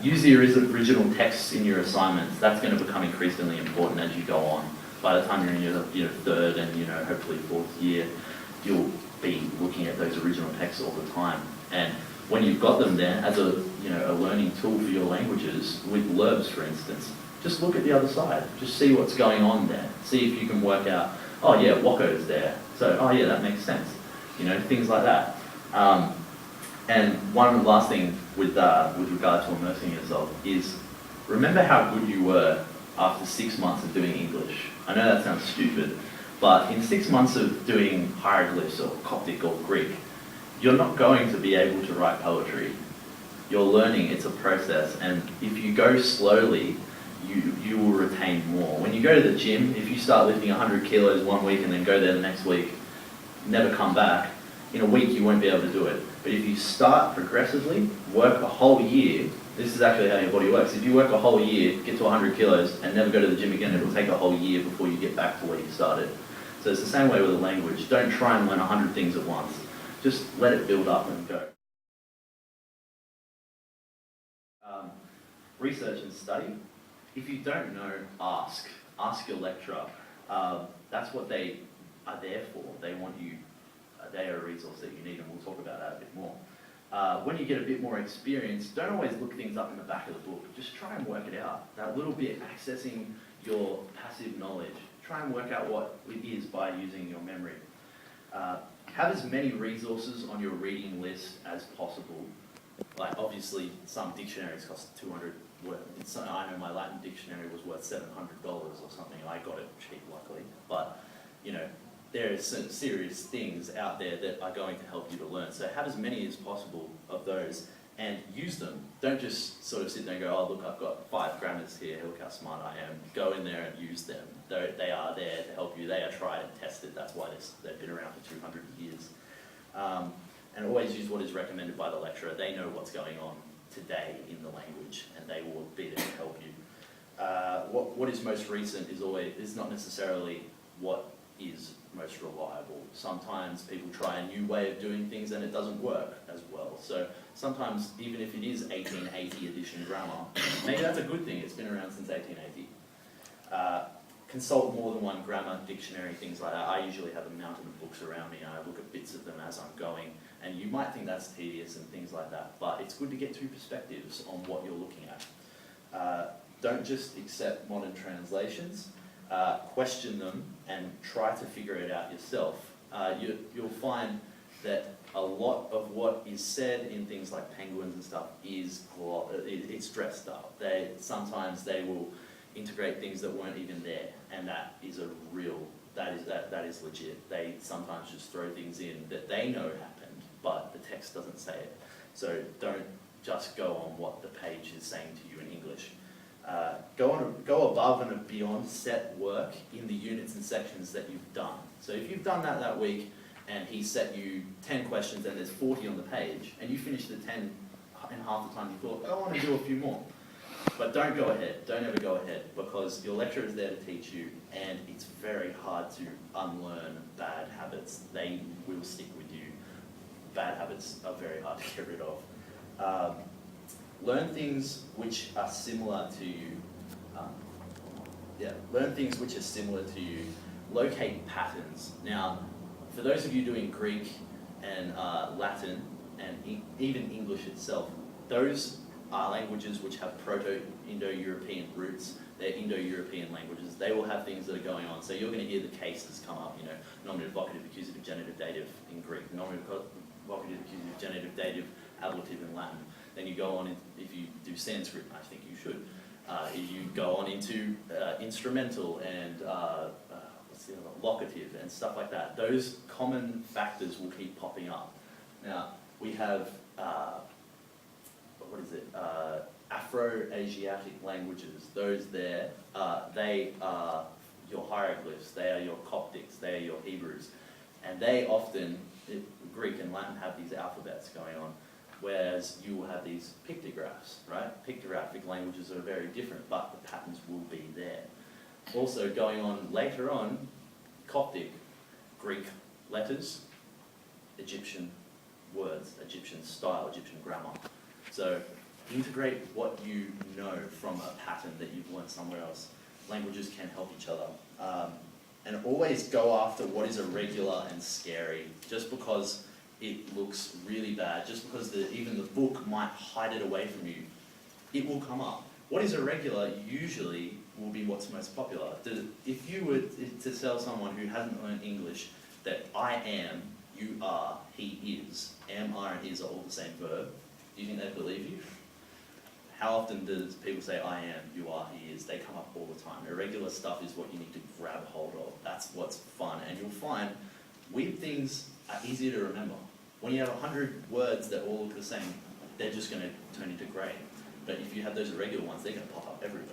Use the original texts in your assignments. That's going to become increasingly important as you go on. By the time you're in your third and hopefully fourth year, you'll be looking at those original texts all the time. And when you've got them there as a learning tool for your languages, with verbs for instance, just look at the other side. Just see what's going on there. See if you can work out, oh yeah, Waco's there. So, oh yeah, that makes sense. Things like that. And one last thing with regard to immersing yourself is remember how good you were after 6 months of doing English. I know that sounds stupid, but in 6 months of doing hieroglyphs or Coptic or Greek, you're not going to be able to write poetry. You're learning, it's a process, and if you go slowly, you will retain more. When you go to the gym, if you start lifting 100 kilos one week and then go there the next week, never come back, in a week you won't be able to do it. But if you start progressively, work a whole year, this is actually how your body works. If you work a whole year, get to 100 kilos and never go to the gym again, it'll take a whole year before you get back to where you started. So it's the same way with a language. Don't try and learn 100 things at once. Just let it build up and go. Research and study. If you don't know, ask. Ask your lecturer. That's what they are there for. They want you, they are a resource that you need, and we'll talk about that a bit more. When you get a bit more experience, don't always look things up in the back of the book. Just try and work it out. That little bit, accessing your passive knowledge. Try and work out what it is by using your memory. Have as many resources on your reading list as possible. Like obviously some dictionaries cost 200. I know my Latin dictionary was worth $700 or something. I got it cheap, luckily. But there are some serious things out there that are going to help you to learn. So have as many as possible of those and use them. Don't just sort of sit there and go, oh look, I've got 5 grammars here, look how smart I am. Go in there and use them. They are there to help you. They are tried and tested. That's why they've been around for 200 years. And always use what is recommended by the lecturer. They know what's going on today in the language, and they will be there to help you. What is most recent is not necessarily what is most reliable. Sometimes people try a new way of doing things and it doesn't work as well. So sometimes, even if it is 1880 edition grammar, maybe that's a good thing. It's been around since 1880. Consult more than one grammar, dictionary, things like that. I usually have a mountain of books around me and I look at bits of them as I'm going. And you might think that's tedious and things like that, but it's good to get 2 perspectives on what you're looking at. Don't just accept modern translations. Question them and try to figure it out yourself. You'll find that a lot of what is said in things like penguins and stuff it's dressed up. Sometimes they will integrate things that weren't even there, and that is that is legit. They sometimes just throw things in that they know happened, but the text doesn't say it. So don't just go on what the page is saying to you in English. Go above and beyond set work in the units and sections that you've done. So if you've done that week and he set you 10 questions and there's 40 on the page, and you finish the 10 in half the time you thought, go on and do a few more. But don't go ahead, don't ever go ahead, because your lecturer is there to teach you, and it's very hard to unlearn bad habits. They will stick with you. Bad habits are very hard to get rid of. Learn things which are similar to you. Learn things which are similar to you. Locate patterns. Now, for those of you doing Greek and Latin, and even English itself, those are languages which have Proto-Indo-European roots. They're Indo-European languages. They will have things that are going on. So you're going to hear the cases come up, nominative, vocative, accusative, genitive, dative in Greek, nominative, vocative, accusative, genitive, dative, ablative in Latin. Then you go on, if you do Sanskrit, I think you should, you go on into instrumental and what's the other one? Locative and stuff like that. Those common factors will keep popping up. Now, we have Afro-Asiatic languages. Those there, they are your hieroglyphs, they are your Coptics, they are your Hebrews. And they often, Greek and Latin have these alphabets going on, whereas you will have these pictographs, right? Pictographic languages are very different, but the patterns will be there. Also going on later on, Coptic, Greek letters, Egyptian words, Egyptian style, Egyptian grammar. So Integrate what you know from a pattern that you've learned somewhere else. Languages can help each other. And always go after what is irregular and scary. Just because it looks really bad, just because even the book might hide it away from you, it will come up. What is irregular usually will be what's most popular. If you were to tell someone who hasn't learned English that I am, you are, he is, am, are, and is are all the same verb, do you think they'd believe you? How often does people say I am, you are, he is? They come up all the time. Irregular stuff is what you need to grab hold of. That's what's fun. And you'll find weird things are easier to remember. When you have 100 words that all look the same, they're just going to turn into grey. But if you have those irregular ones, they're going to pop up everywhere.